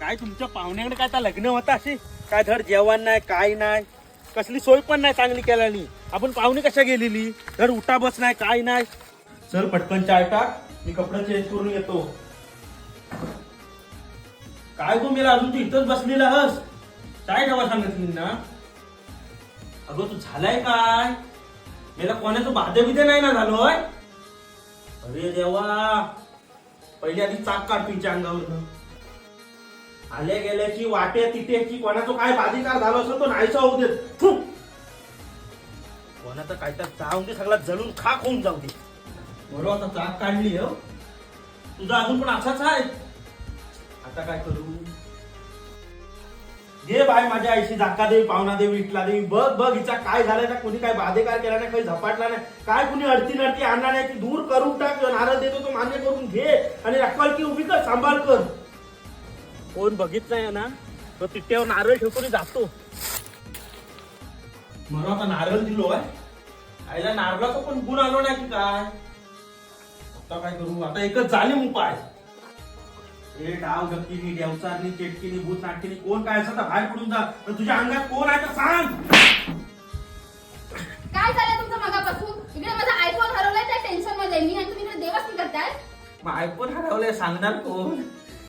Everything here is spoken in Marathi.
काय तुमच्या पाहुण्याकडे काय तर लग्न होतं अशी काय धड जेवण नाही काय नाही कसली सोय पण नाही चांगली केल्यानी आपण पाहुणे कशा गेलेली धड उठा बस नाही काय नाही. चल पटकन चाय टाक मी कपडे चेंज करून येतो. काय गो मेला अजून तू इथंच बसलेला हस काय ठेवा सांगितली ना. अगं तू झालाय काय मेला कोणाचं बाधे बिधे नाही ना झालोय. अरे देवा पहिले आधी चाक काढ तुमच्या अंगावर आल्या गेल्याची वाटे तिटेची कोणाचं काय बाधिकार झालं असेल तो नाहीसा होऊ देत. कोणाचं काय तर जाऊन दे सगळा जळून खाक होऊन जाऊ दे. बरोबर आता चाक काढली हो तुझा अजून पण असाच आहे. आता काय करू घे बाय माझ्या आईशी धाका देवी पाहुणा देवी इटला देवी बघ बघ हिचा काय झालंय ना कोणी काय बाधेकार केला नाही काही झपाटला नाही काय कुणी अडती नडती आणला नाही ती दूर करून टाक. नारळ देतो तो मान्य करून घे आणि रखवाल की उभी कर सांभाळ कर. कोण बघितलंय ना तो तिट्यावर नारळ ठेवतो जातो. म्हणून आता नारळ दिलोय आईला नारळाचा पण गुण आलो नाही की काय. आता काय करू आता एकच जालीम उपाय. हे डाव डक्कीनी देवचारनी चेटकीनी भूत नाटकीनी कोण काय असं तर बाहेर पडून जा. पण तुझ्या अंगात कोण आहे तर सांग. काय झालं तुमचं मगापासून इकडे माझा आयफोन हरवलाय त्या टेन्शन मध्ये मी आणि तुम्ही इकडे देवास्ती करताय. मग आयफोन हरवलंय सांगणार कोण.